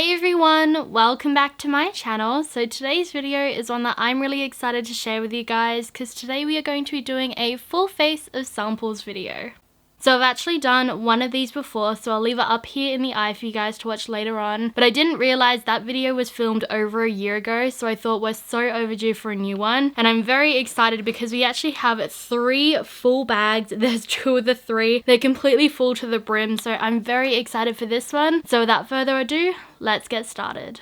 Hey everyone, welcome back to my channel. So today's video is one that I'm really excited to share with you guys because today we are going to be doing a full face of samples video. So I've actually done one of these before, so I'll leave it up here in the eye for you guys to watch later on. But I didn't realize that video was filmed over a year ago, so I thought we're so overdue for a new one. And I'm very excited because we actually have 3 full bags. There's 2 of the 3. They're completely full to the brim, so I'm very excited for this one. So without further ado, let's get started.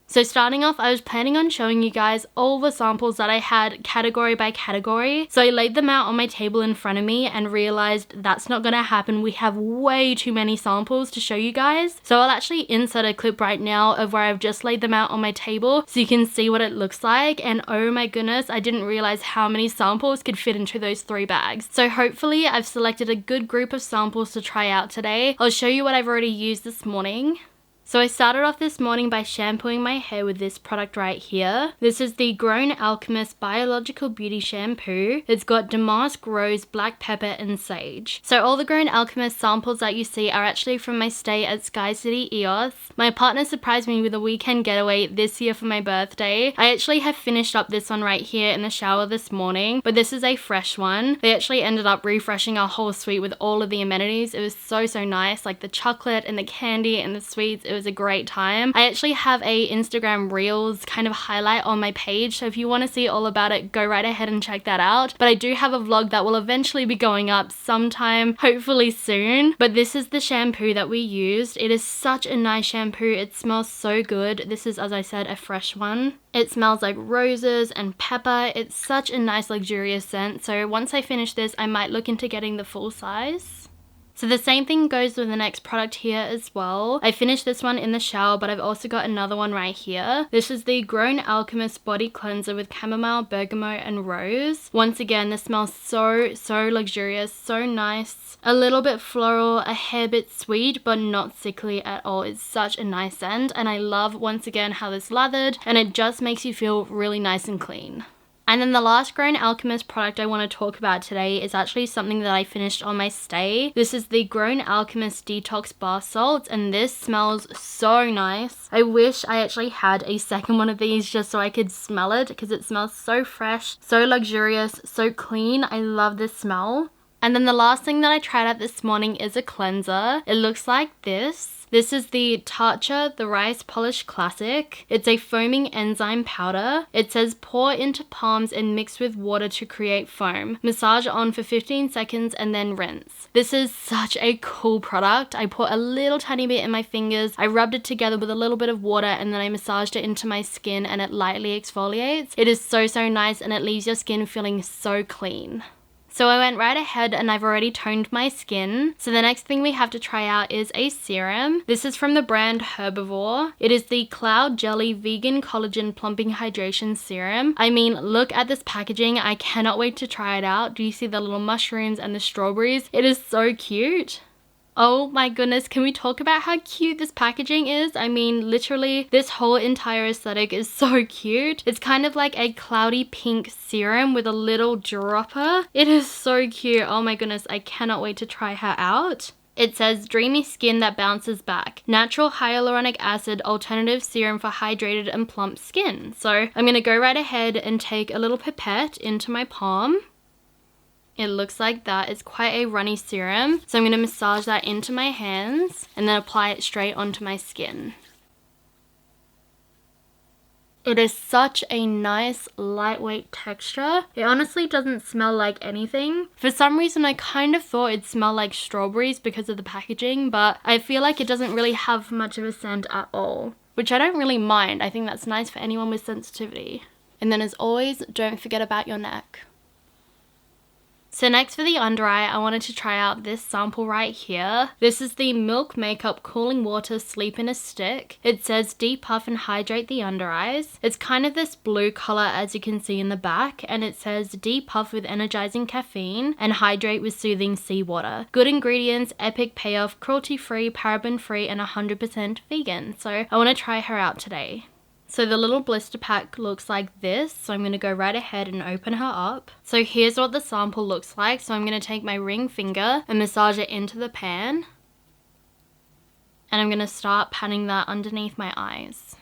So starting off, I was planning on showing you guys all the samples that I had category by category. So I laid them out on my table in front of me and realized that's not gonna happen. We have way too many samples to show you guys. So I'll actually insert a clip right now of where I've just laid them out on my table so you can see what it looks like. And oh my goodness, I didn't realize how many samples could fit into those 3 bags. So hopefully I've selected a good group of samples to try out today. I'll show you what I've already used this morning. So I started off this morning by shampooing my hair with this product right here. This is the Grown Alchemist Biological Beauty Shampoo. It's got Damask, Rose, Black Pepper, and Sage. So all the Grown Alchemist samples that you see are actually from my stay at Sky City EOS. My partner surprised me with a weekend getaway this year for my birthday. I actually have finished up this one right here in the shower this morning, but this is a fresh one. They actually ended up refreshing our whole suite with all of the amenities. It was so nice, like the chocolate and the candy and the sweets. It was a great time. I actually have a Instagram Reels kind of highlight on my page, so if you want to see all about it, go right ahead and check that out. But I do have a vlog that will eventually be going up sometime, hopefully soon. But this is the shampoo that we used. It is such a nice shampoo. It smells so good. This is, as I said, a fresh one. It smells like roses and pepper. It's such a nice luxurious scent. So once I finish this, I might look into getting the full size. So the same thing goes with the next product here as well. I finished this one in the shower, but I've also got another one right here. This is the Grown Alchemist Body Cleanser with Chamomile, Bergamot, and Rose. Once again, this smells so luxurious, so nice. A little bit floral, a hair bit sweet, but not sickly at all. It's such a nice scent, and I love, once again, how this lathered, and it just makes you feel really nice and clean. And then the last Grown Alchemist product I want to talk about today is actually something that I finished on my stay. This is the Grown Alchemist Detox Bar Salts, and this smells so nice. I wish I actually had a second one of these just so I could smell it because it smells so fresh, so luxurious, so clean. I love this smell. And then the last thing that I tried out this morning is a cleanser. It looks like this. This is the TATCHA, the Rice Polish Classic. It's a foaming enzyme powder. It says pour into palms and mix with water to create foam. Massage on for 15 seconds and then rinse. This is such a cool product. I put a little tiny bit in my fingers. I rubbed it together with a little bit of water and then I massaged it into my skin and it lightly exfoliates. It is so nice and it leaves your skin feeling so clean. So I went right ahead and I've already toned my skin. So the next thing we have to try out is a serum. This is from the brand HERBIVORE. It is the Cloud Jelly Vegan Collagen Plumping Hydration Serum. I mean, look at this packaging. I cannot wait to try it out. Do you see the little mushrooms and the strawberries? It is so cute. Oh my goodness, can we talk about how cute this packaging is? I mean, literally, this whole entire aesthetic is so cute. It's kind of like a cloudy pink serum with a little dropper. It is so cute. Oh my goodness, I cannot wait to try her out. It says dreamy skin that bounces back. Natural hyaluronic acid alternative serum for hydrated and plump skin. So I'm gonna go right ahead and take a little pipette into my palm. It looks like that. It's quite a runny serum. So I'm going to massage that into my hands and then apply it straight onto my skin. It is such a nice lightweight texture. It honestly doesn't smell like anything. For some reason I kind of thought it'd smell like strawberries because of the packaging, but I feel like it doesn't really have much of a scent at all, which I don't really mind. I think that's nice for anyone with sensitivity. And then as always, don't forget about your neck. So next for the under eye, I wanted to try out this sample right here. This is the Milk Makeup Cooling Water Sleep in a Stick. It says depuff and hydrate the under eyes. It's kind of this blue color as you can see in the back, and it says depuff with energizing caffeine and hydrate with soothing seawater. Good ingredients, epic payoff, cruelty-free, paraben-free, and 100% vegan. So I want to try her out today. So the little blister pack looks like this, so I'm going to go right ahead and open her up. So here's what the sample looks like. So I'm going to take my ring finger and massage it into the pan. And I'm going to start patting that underneath my eyes.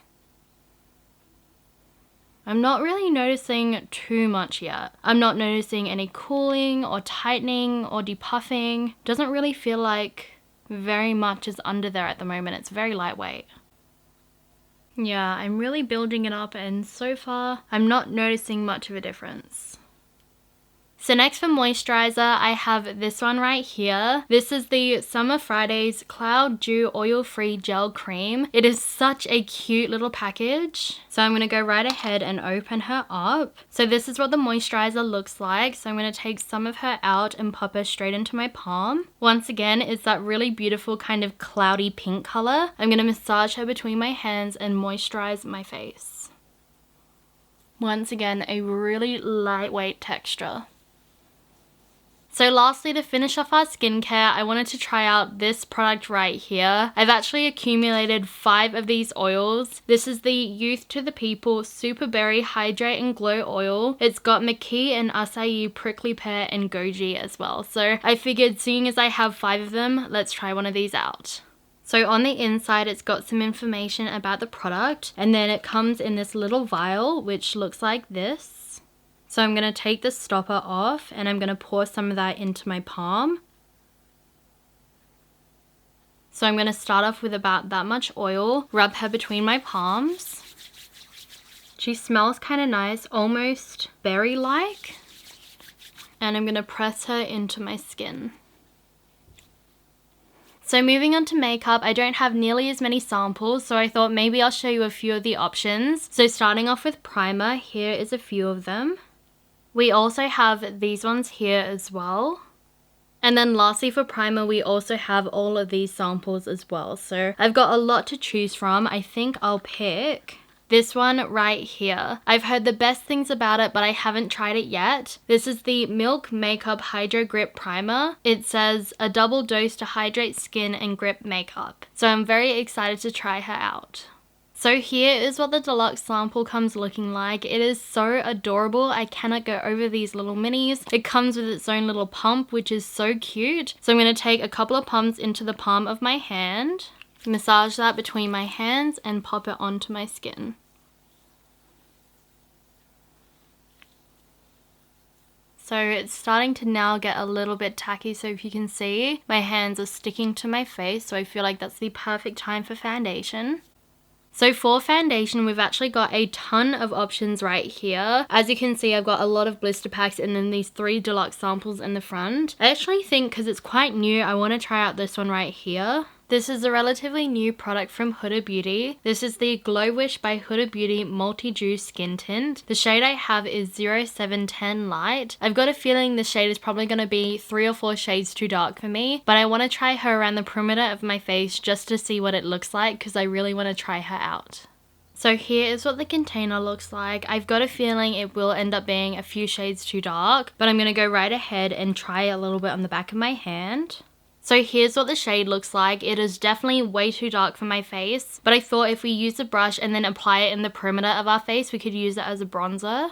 I'm not really noticing too much yet. I'm not noticing any cooling or tightening or depuffing. Doesn't really feel like very much is under there at the moment. It's very lightweight. Yeah, I'm really building it up, and so far I'm not noticing much of a difference. So next for moisturizer, I have this one right here. This is the Summer Fridays Cloud Dew Oil-Free Gel Cream. It is such a cute little package. So I'm going to go right ahead and open her up. So this is what the moisturizer looks like. So I'm going to take some of her out and pop her straight into my palm. Once again, it's that really beautiful kind of cloudy pink color. I'm going to massage her between my hands and moisturize my face. Once again, a really lightweight texture. So lastly, to finish off our skincare, I wanted to try out this product right here. I've actually accumulated 5 of these oils. This is the Youth to the People Super Berry Hydrate and Glow Oil. It's got maqui and acai, prickly pear and goji as well. So I figured, seeing as I have 5 of them, let's try one of these out. So on the inside, it's got some information about the product, and then it comes in this little vial, which looks like this. So I'm going to take the stopper off and I'm going to pour some of that into my palm. So I'm going to start off with about that much oil, rub her between my palms. She smells kind of nice, almost berry-like. And I'm going to press her into my skin. So moving on to makeup, I don't have nearly as many samples, so I thought maybe I'll show you a few of the options. So starting off with primer, here is a few of them. We also have these ones here as well. And then lastly for primer, we also have all of these samples as well. So I've got a lot to choose from. I think I'll pick this one right here. I've heard the best things about it, but I haven't tried it yet. This is the Milk Makeup Hydro Grip Primer. It says a double dose to hydrate skin and grip makeup. So I'm very excited to try her out. So here is what the deluxe sample comes looking like. It is so adorable. I cannot go over these little minis. It comes with its own little pump, which is so cute. So I'm going to take a couple of pumps into the palm of my hand, massage that between my hands and pop it onto my skin. So it's starting to now get a little bit tacky, so if you can see, my hands are sticking to my face, so I feel like that's the perfect time for foundation. So for foundation, we've actually got a ton of options right here. As you can see, I've got a lot of blister packs and then these 3 deluxe samples in the front. I actually think, because it's quite new, I want to try out this one right here. This is a relatively new product from Huda Beauty. This is the Glow Wish by Huda Beauty Multi-Dew Skin Tint. The shade I have is 0710 Light. I've got a feeling the shade is probably going to be 3 or 4 shades too dark for me, but I want to try her around the perimeter of my face just to see what it looks like, because I really want to try her out. So here is what the container looks like. I've got a feeling it will end up being a few shades too dark, but I'm going to go right ahead and try a little bit on the back of my hand. So here's what the shade looks like. It is definitely way too dark for my face, but I thought if we use a brush and then apply it in the perimeter of our face, we could use it as a bronzer.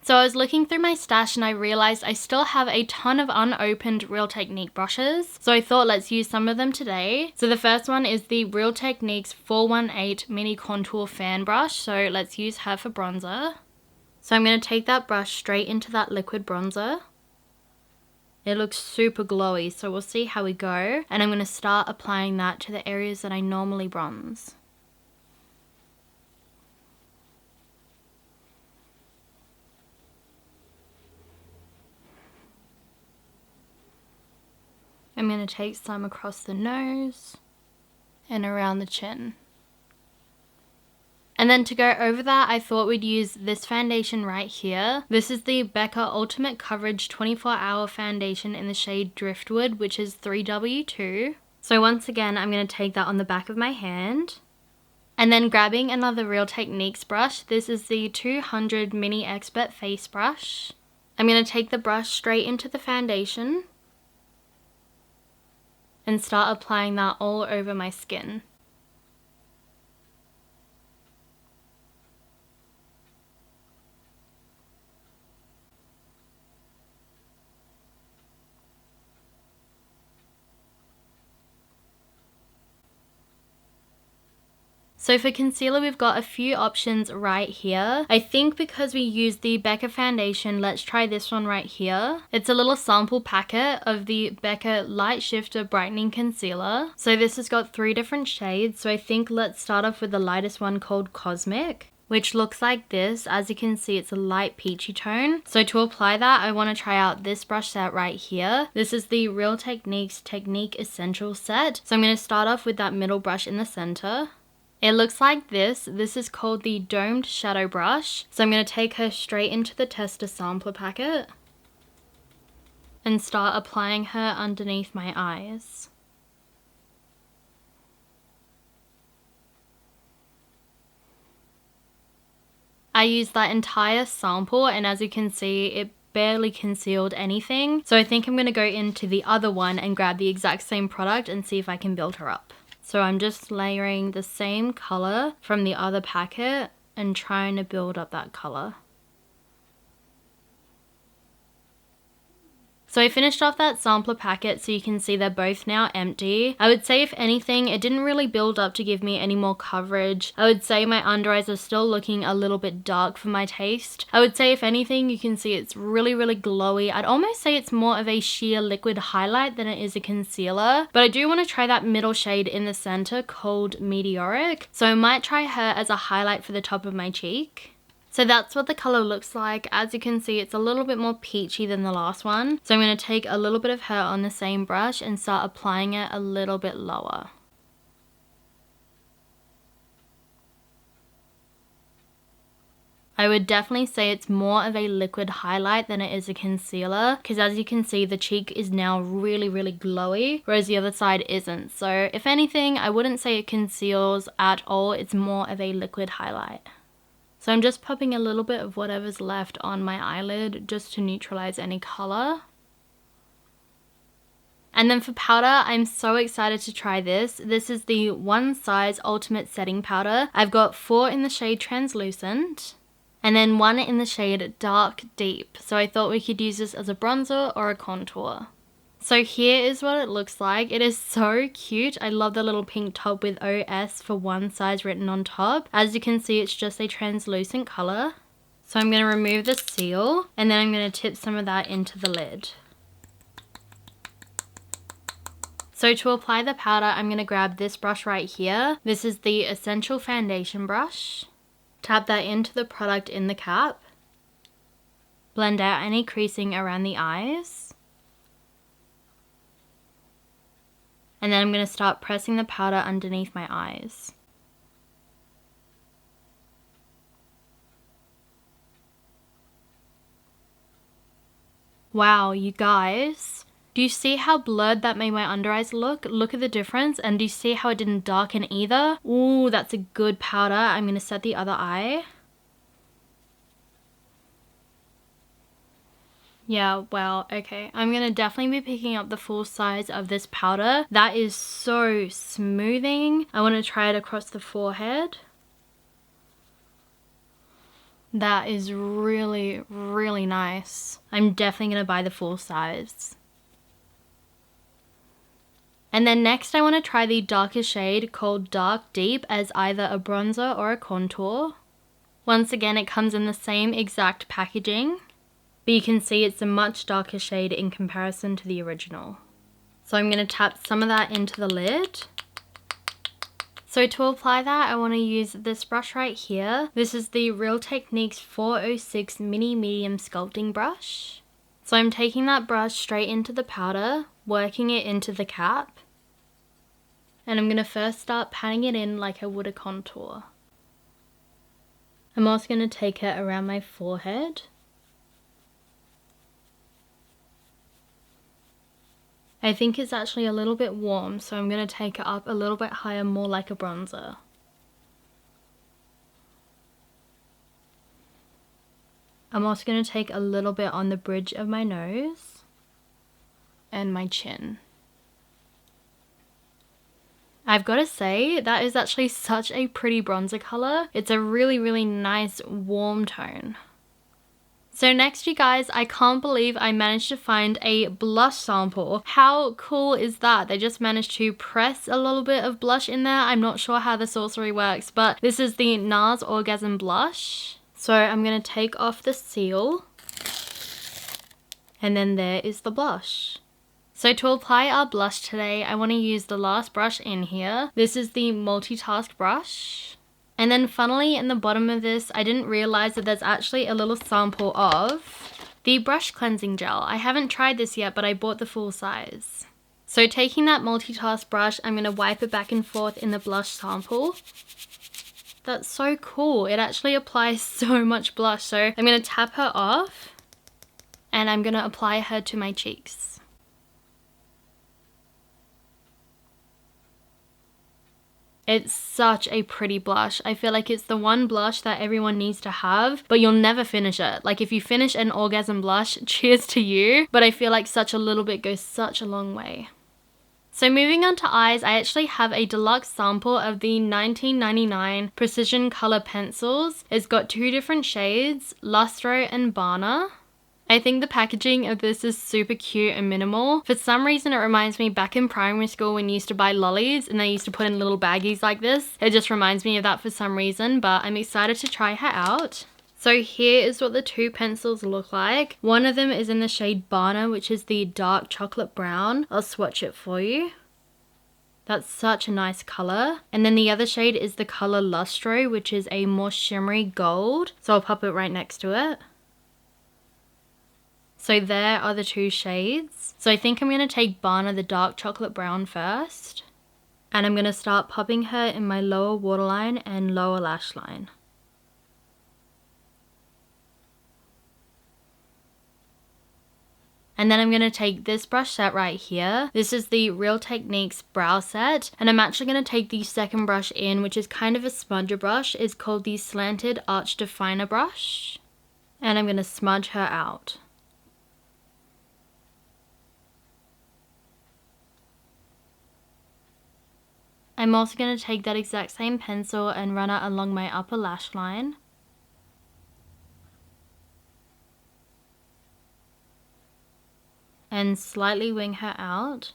So I was looking through my stash and I realized I still have a ton of unopened Real Technique brushes. So I thought let's use some of them today. So the first one is the Real Techniques 418 Mini Contour Fan Brush. So let's use her for bronzer. So I'm going to take that brush straight into that liquid bronzer. It looks super glowy, so we'll see how we go. And I'm going to start applying that to the areas that I normally bronze. I'm going to take some across the nose and around the chin. And then to go over that, I thought we'd use this foundation right here. This is the Becca Ultimate Coverage 24-Hour Foundation in the shade Driftwood, which is 3W2. So once again, I'm going to take that on the back of my hand. And then grabbing another Real Techniques brush, this is the 200 Mini Expert Face Brush. I'm going to take the brush straight into the foundation and start applying that all over my skin. So for concealer, we've got a few options right here. I think because we used the Becca foundation, let's try this one right here. It's a little sample packet of the Becca Light Shifter Brightening Concealer. So this has got 3 different shades. So I think let's start off with the lightest one called Cosmic, which looks like this. As you can see, it's a light peachy tone. So to apply that, I want to try out this brush set right here. This is the Real Techniques Technique Essential set. So I'm going to start off with that middle brush in the center. It looks like this. This is called the Domed Shadow Brush. So I'm going to take her straight into the tester sampler packet and start applying her underneath my eyes. I used that entire sample, and as you can see, it barely concealed anything. So I think I'm going to go into the other one and grab the exact same product and see if I can build her up. So I'm just layering the same color from the other packet and trying to build up that color. So I finished off that sampler packet, so you can see they're both now empty. I would say if anything, it didn't really build up to give me any more coverage. I would say my under eyes are still looking a little bit dark for my taste. I would say if anything, you can see it's really, really glowy. I'd almost say it's more of a sheer liquid highlight than it is a concealer. But I do want to try that middle shade in the center called Meteoric. So I might try her as a highlight for the top of my cheek. So that's what the color looks like. As you can see, it's a little bit more peachy than the last one. So I'm going to take a little bit of her on the same brush and start applying it a little bit lower. I would definitely say it's more of a liquid highlight than it is a concealer, because as you can see, the cheek is now really, really glowy, whereas the other side isn't. So if anything, I wouldn't say it conceals at all. It's more of a liquid highlight. So I'm just popping a little bit of whatever's left on my eyelid just to neutralize any color. And then for powder, I'm so excited to try this. This is the One Size Ultimate Setting Powder. I've got 4 in the shade Translucent and then 1 in the shade Dark Deep. So I thought we could use this as a bronzer or a contour. So here is what it looks like. It is so cute. I love the little pink top with OS for One Size written on top. As you can see, it's just a translucent color. So I'm going to remove the seal and then I'm going to tip some of that into the lid. So to apply the powder, I'm going to grab this brush right here. This is the Essential Foundation brush. Tap that into the product in the cap. Blend out any creasing around the eyes. And then I'm going to start pressing the powder underneath my eyes. Wow, you guys. Do you see how blurred that made my under eyes look? Look at the difference. And do you see how it didn't darken either? Ooh, that's a good powder. I'm going to set the other eye. Yeah, wow, okay. I'm going to definitely be picking up the full size of this powder. That is so smoothing. I want to try it across the forehead. That is really, really nice. I'm definitely going to buy the full size. And then next I want to try the darker shade called Dark Deep as either a bronzer or a contour. Once again, it comes in the same exact packaging. But you can see it's a much darker shade in comparison to the original. So I'm going to tap some of that into the lid. So to apply that, I want to use this brush right here. This is the Real Techniques 406 Mini Medium Sculpting Brush. So I'm taking that brush straight into the powder, working it into the cap. And I'm going to first start patting it in like I would a contour. I'm also going to take it around my forehead. I think it's actually a little bit warm, so I'm going to take it up a little bit higher, more like a bronzer. I'm also going to take a little bit on the bridge of my nose and my chin. I've got to say, that is actually such a pretty bronzer color. It's a really, really nice warm tone. So next, you guys, I can't believe I managed to find a blush sample. How cool is that? They just managed to press a little bit of blush in there. I'm not sure how the sorcery works, but this is the Nars Orgasm blush. So I'm going to take off the seal. And then there is the blush. So to apply our blush today, I want to use the last brush in here. This is the multitask brush. And then funnily in the bottom of this, I didn't realize that there's actually a little sample of the brush cleansing gel. I haven't tried this yet, but I bought the full size. So taking that multitask brush, I'm going to wipe it back and forth in the blush sample. That's so cool. It actually applies so much blush. So I'm going to tap her off and I'm going to apply her to my cheeks. It's such a pretty blush. I feel like it's the one blush that everyone needs to have, but you'll never finish it. Like if you finish an Orgasm blush, cheers to you, but I feel like such a little bit goes such a long way. So moving on to eyes, I actually have a deluxe sample of the 1999 Precision Color pencils. It's got two different shades, Lustro and Bana. I think the packaging of this is super cute and minimal. For some reason it reminds me back in primary school when you used to buy lollies and they used to put in little baggies like this. It just reminds me of that for some reason, but I'm excited to try her out. So here is what the two pencils look like. One of them is in the shade Bana, which is the dark chocolate brown. I'll swatch it for you. That's such a nice color. And then the other shade is the color Lustro, which is a more shimmery gold. So I'll pop it right next to it. So there are the two shades. So I think I'm going to take Bana, the dark chocolate brown first. And I'm going to start popping her in my lower waterline and lower lash line. And then I'm going to take this brush set right here. This is the Real Techniques brow set. And I'm actually going to take the second brush in, which is kind of a smudger brush. It's called the Slanted Arch Definer brush. And I'm going to smudge her out. I'm also going to take that exact same pencil and run it along my upper lash line. And slightly wing her out.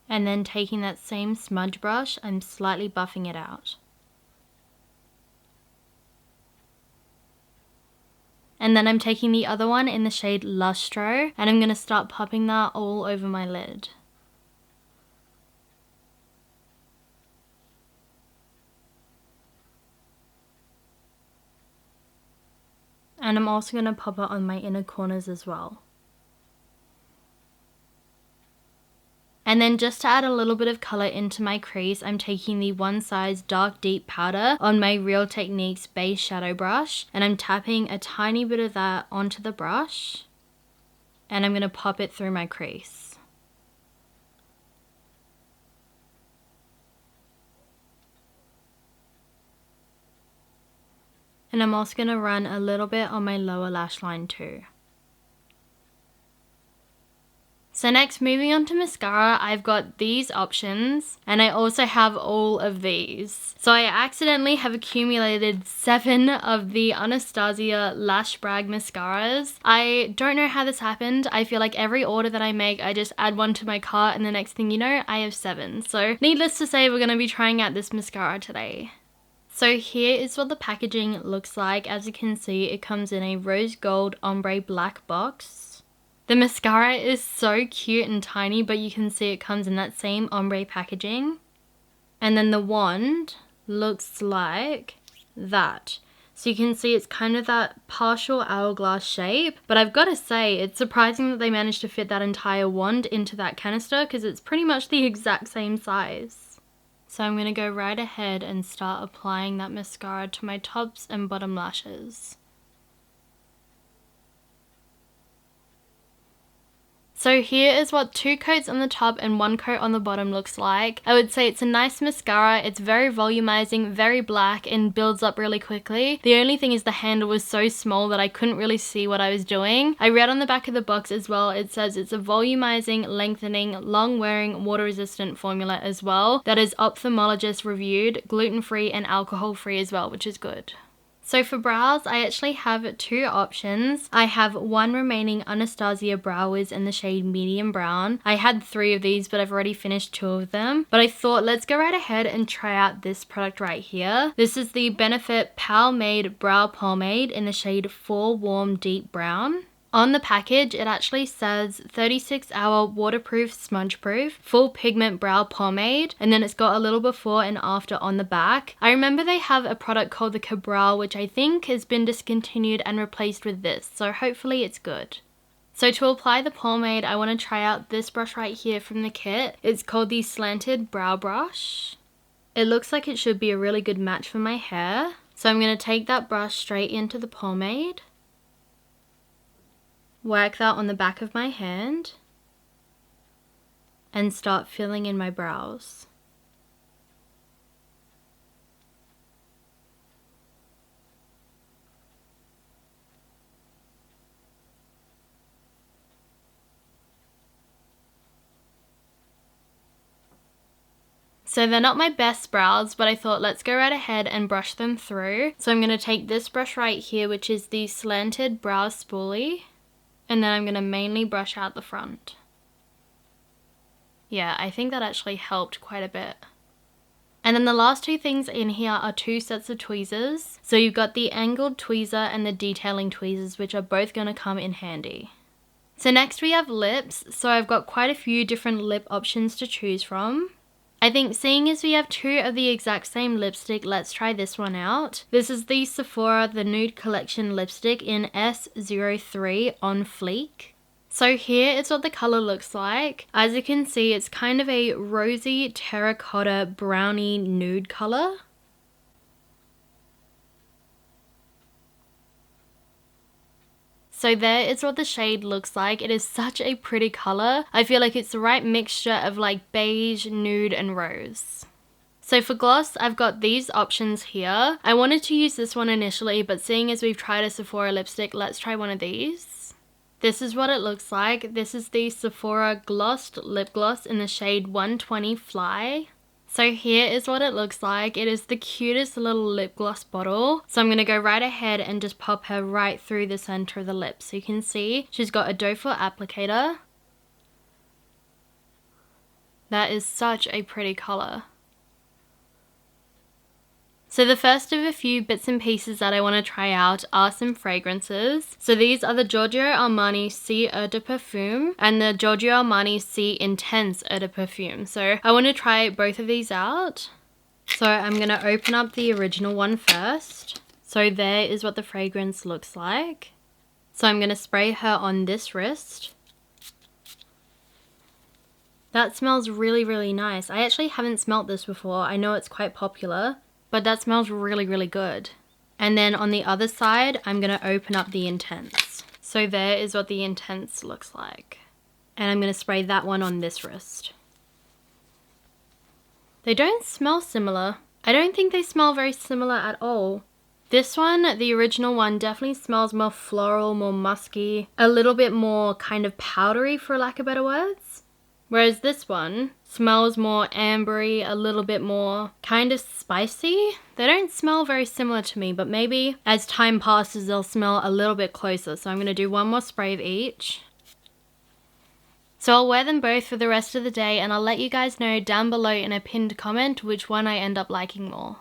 And then taking that same smudge brush, I'm slightly buffing it out. And then I'm taking the other one in the shade Lustro, and I'm going to start popping that all over my lid. And I'm also going to pop it on my inner corners as well. And then just to add a little bit of color into my crease, I'm taking the One Size Dark Deep Powder on my Real Techniques base shadow brush. And I'm tapping a tiny bit of that onto the brush. And I'm going to pop it through my crease. And I'm also going to run a little bit on my lower lash line too. So next, moving on to mascara, I've got these options and I also have all of these. So I accidentally have accumulated 7 of the Anastasia Lash Brag mascaras. I don't know how this happened. I feel like every order that I make, I just add one to my cart and the next thing you know, I have 7. So needless to say, we're going to be trying out this mascara today. So here is what the packaging looks like. As you can see, it comes in a rose gold ombre black box. The mascara is so cute and tiny, but you can see it comes in that same ombre packaging. And then the wand looks like that. So you can see it's kind of that partial hourglass shape, but I've got to say it's surprising that they managed to fit that entire wand into that canister because it's pretty much the exact same size. So I'm going to go right ahead and start applying that mascara to my tops and bottom lashes. So here is what 2 coats on the top and 1 coat on the bottom looks like. I would say it's a nice mascara. It's very volumizing, very black, and builds up really quickly. The only thing is the handle was so small that I couldn't really see what I was doing. I read on the back of the box as well, it says it's a volumizing, lengthening, long-wearing, water-resistant formula as well that is ophthalmologist reviewed, gluten-free and alcohol-free as well, which is good. So for brows, I actually have 2 options. I have 1 remaining Anastasia Brow Wiz in the shade Medium Brown. I had 3 of these, but I've already finished 2 of them. But I thought, let's go right ahead and try out this product right here. This is the Benefit Pomade Brow Pomade in the shade 4 Warm Deep Brown. On the package, it actually says 36-hour waterproof, smudge-proof, full pigment brow pomade, and then it's got a little before and after on the back. I remember they have a product called the Cabral, which I think has been discontinued and replaced with this, so hopefully it's good. So to apply the pomade, I want to try out this brush right here from the kit. It's called the Slanted Brow Brush. It looks like it should be a really good match for my hair. So I'm going to take that brush straight into the pomade. Work that on the back of my hand and start filling in my brows. So they're not my best brows, but I thought let's go right ahead and brush them through. So I'm going to take this brush right here, which is the Slanted Brow Spoolie. And then I'm going to mainly brush out the front. Yeah, I think that actually helped quite a bit. And then the last 2 things in here are 2 sets of tweezers. So you've got the angled tweezer and the detailing tweezers, which are both going to come in handy. So next we have lips. So I've got quite a few different lip options to choose from. I think seeing as we have 2 of the exact same lipstick, let's try this one out. This is the Sephora The Nude Collection lipstick in S03 On Fleek. So here is what the color looks like. As you can see, it's kind of a rosy terracotta brownie nude color. So there is what the shade looks like. It is such a pretty color. I feel like it's the right mixture of like beige, nude, and rose. So for gloss, I've got these options here. I wanted to use this one initially, but seeing as we've tried a Sephora lipstick, let's try one of these. This is what it looks like. This is the Sephora Glossed Lip Gloss in the shade 120 Fly. So here is what it looks like. It is the cutest little lip gloss bottle. So I'm going to go right ahead and just pop her right through the center of the lip. So you can see she's got a doe foot applicator. That is such a pretty color. So the first of a few bits and pieces that I want to try out are some fragrances. So these are the Giorgio Armani C Eau de Parfum and the Giorgio Armani C Intense Eau de Parfum. So I want to try both of these out. So I'm going to open up the original one first. So there is what the fragrance looks like. So I'm going to spray her on this wrist. That smells really, really nice. I actually haven't smelt this before. I know it's quite popular, but that smells really, really good. And then on the other side, I'm going to open up the Intense. So there is what the Intense looks like. And I'm going to spray that one on this wrist. They don't smell similar. I don't think they smell very similar at all. This one, the original one, definitely smells more floral, more musky, a little bit more kind of powdery for lack of better words. Whereas this one smells more ambery, a little bit more kind of spicy. They don't smell very similar to me, but maybe as time passes, they'll smell a little bit closer. So I'm going to do one more spray of each. So I'll wear them both for the rest of the day and I'll let you guys know down below in a pinned comment which one I end up liking more.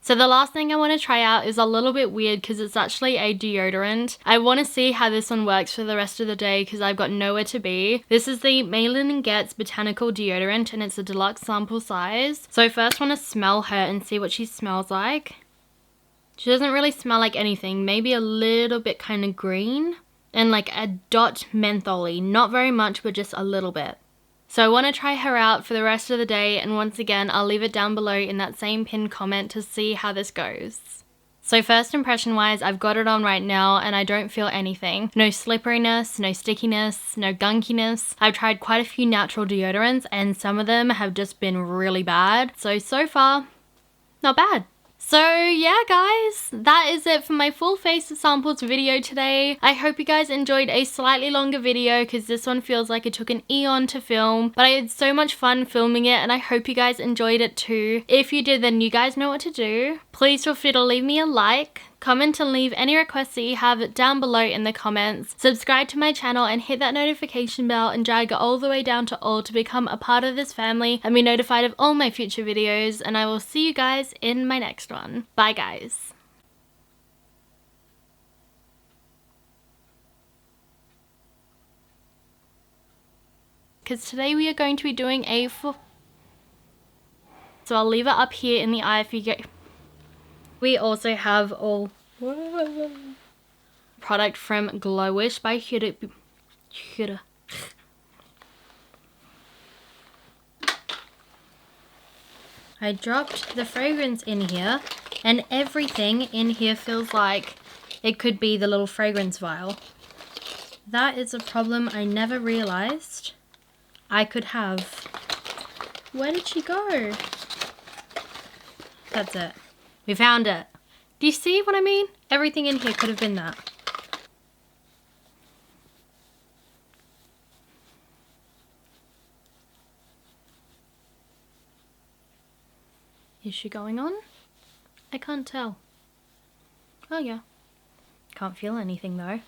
So the last thing I want to try out is a little bit weird because it's actually a deodorant. I want to see how this one works for the rest of the day because I've got nowhere to be. This is the Malin & Getz Botanical Deodorant and it's a deluxe sample size. So I first want to smell her and see what she smells like. She doesn't really smell like anything, maybe a little bit kind of green and like a dot mentholy, not very much but just a little bit. So I want to try her out for the rest of the day and once again I'll leave it down below in that same pinned comment to see how this goes. So first impression wise, I've got it on right now and I don't feel anything. No slipperiness, no stickiness, no gunkiness. I've tried quite a few natural deodorants and some of them have just been really bad. So far, not bad. So yeah guys, that is it for my full face of samples video today. I hope you guys enjoyed a slightly longer video because this one feels like it took an eon to film, but I had so much fun filming it and I hope you guys enjoyed it too. If you did, then you guys know what to do. Please feel free to leave me a like, comment and leave any requests that you have down below in the comments. Subscribe to my channel and hit that notification bell and drag it all the way down to all to become a part of this family and be notified of all my future videos, and I will see you guys in my next one. Bye guys. Because today we are going to be doing a so I'll leave it up here in the eye if you get. We also have all product from Glowish by Hydra. I dropped the fragrance in here and everything in here feels like it could be the little fragrance vial. That is a problem I never realized I could have. Where did she go? That's it. We found it. Do you see what I mean? Everything in here could have been that. Is she going on? I can't tell. Oh yeah. Can't feel anything though.